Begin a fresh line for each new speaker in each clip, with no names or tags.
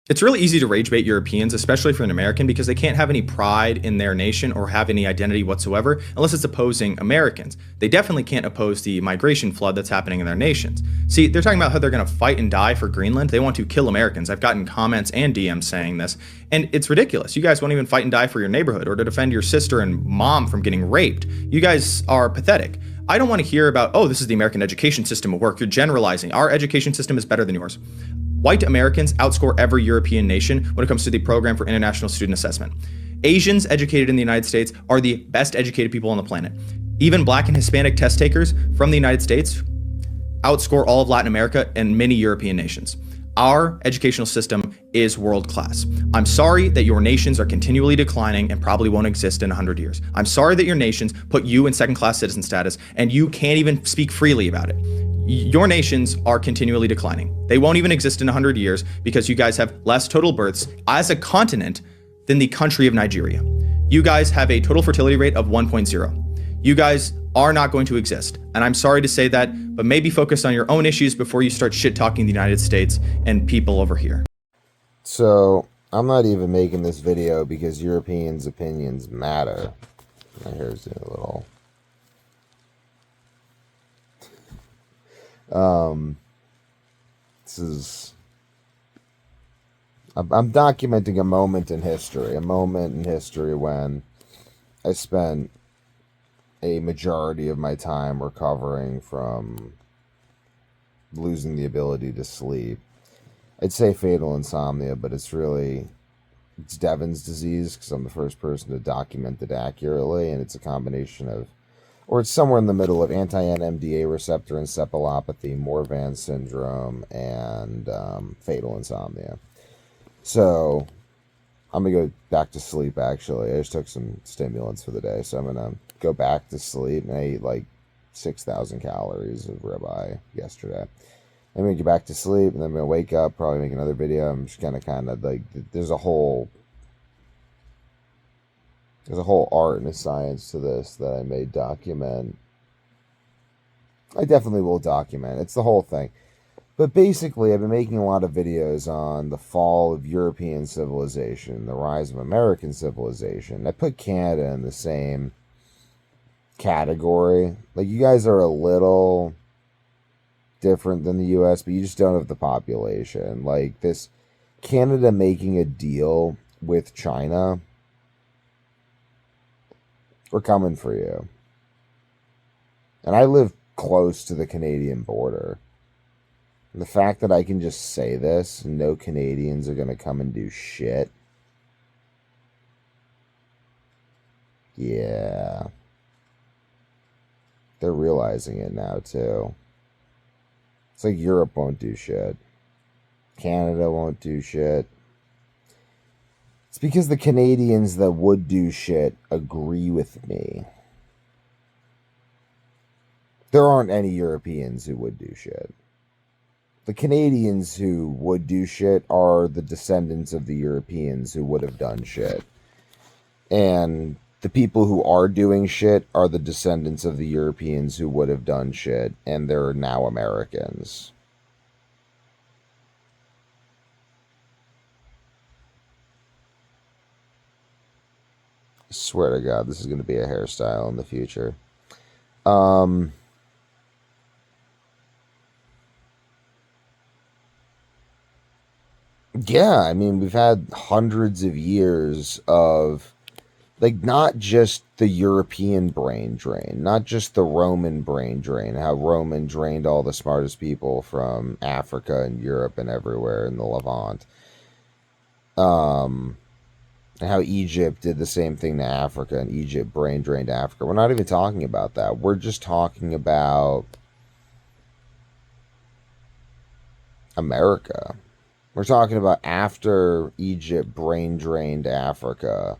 It's really easy to rage bait Europeans, especially for an American, because they can't have any pride in their nation or have any identity whatsoever unless it's opposing Americans. They definitely can't oppose the migration flood that's happening in their nations. See, they're talking about how they're going to fight and die for Greenland. They want to kill Americans. I've gotten comments and DMs saying this, and it's ridiculous. You guys won't even fight and die for your neighborhood or to defend your sister and mom from getting raped. You guys are pathetic. I don't want to hear about, oh, this is the American education system at work. You're generalizing. Our education system is better than yours. White Americans outscore every European nation when it comes to the program for international student assessment. Asians educated in the United States are the best educated people on the planet. Even Black and Hispanic test takers from the United States outscore all of Latin America and many European nations. Our educational system is world class. I'm sorry that your nations are continually declining and probably won't exist in 100 years. I'm sorry that your nations put you in second class citizen status and you can't even speak freely about it. Your nations are continually declining. They won't even exist in 100 years because you guys have less total births as a continent than the country of Nigeria. You guys have a total fertility rate of 1.0. You guys are not going to exist. And I'm sorry to say that, but maybe focus on your own issues before you start shit talking the United States and people over here.
So I'm not even making this video because Europeans' opinions matter. Here's a little... This is... I'm documenting a moment in history when I spent a majority of my time recovering from losing the ability to sleep. I'd say fatal insomnia, but it's Devon's disease because I'm the first person to document it accurately, and it's a combination of, or it's somewhere in the middle of anti-NMDA receptor encephalopathy, Morvan syndrome, and fatal insomnia. So I'm going to go back to sleep, actually. I just took some stimulants for the day, so I'm going to go back to sleep. And I ate like 6,000 calories of ribeye yesterday. I'm going to get back to sleep, and then I'm going to wake up, probably make another video. I'm just kind of like, there's a whole art and a science to this that I may document. I definitely will document. It's the whole thing. But basically, I've been making a lot of videos on the fall of European civilization, the rise of American civilization. I put Canada in the same category. Like, you guys are a little different than the US, but you just don't have the population. Like, this Canada making a deal with China, we're coming for you. And I live close to the Canadian border. And the fact that I can just say this and no Canadians are going to come and do shit. Yeah. They're realizing it now, too. It's like Europe won't do shit. Canada won't do shit. It's because the Canadians that would do shit agree with me. There aren't any Europeans who would do shit. The Canadians who would do shit are the descendants of the Europeans who would have done shit. And the people who are doing shit are the descendants of the Europeans who would have done shit, and they're now Americans. I swear to God, this is going to be a hairstyle in the future. Yeah, I mean, we've had hundreds of years of, like, not just the European brain drain, not just the Roman brain drain, how Roman drained all the smartest people from Africa and Europe and everywhere in the Levant. And how Egypt did the same thing to Africa, and Egypt brain drained Africa. We're not even talking about that. We're just talking about America. We're talking about after Egypt brain drained Africa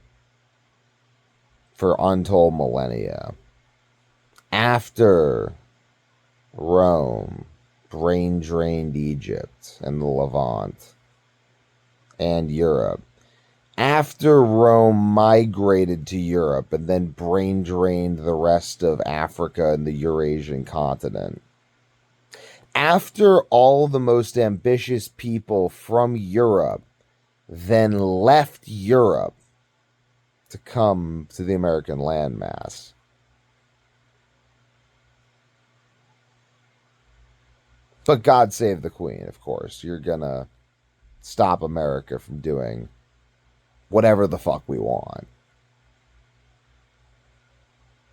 for untold millennia. After Rome brain drained Egypt and the Levant and Europe. After Rome migrated to Europe and then brain drained the rest of Africa and the Eurasian continent. After all the most ambitious people from Europe then left Europe to come to the American landmass. But God save the Queen, of course. You're gonna stop America from doing whatever the fuck we want.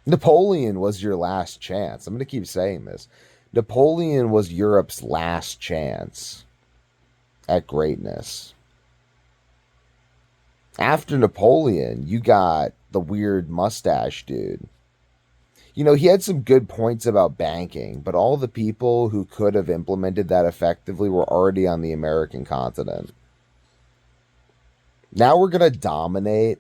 Napoleon was your last chance. I'm going to keep saying this. Napoleon was Europe's last chance at greatness. After Napoleon, you got the weird mustache dude. You know, he had some good points about banking, but all the people who could have implemented that effectively were already on the American continent. Now we're going to dominate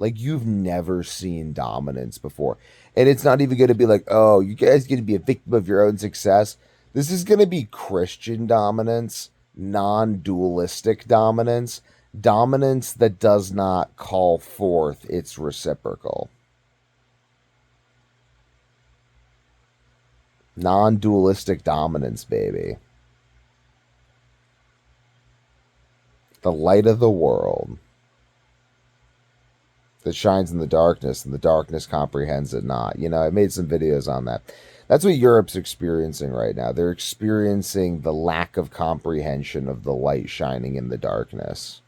like you've never seen dominance before. And it's not even going to be like, oh, you guys going to be a victim of your own success. This is going to be Christian dominance, non dualistic dominance, dominance that does not call forth its reciprocal. Non dualistic dominance, baby. The light of the world that shines in the darkness, and the darkness comprehends it not. You know, I made some videos on that. That's what Europe's experiencing right now. They're experiencing the lack of comprehension of the light shining in the darkness.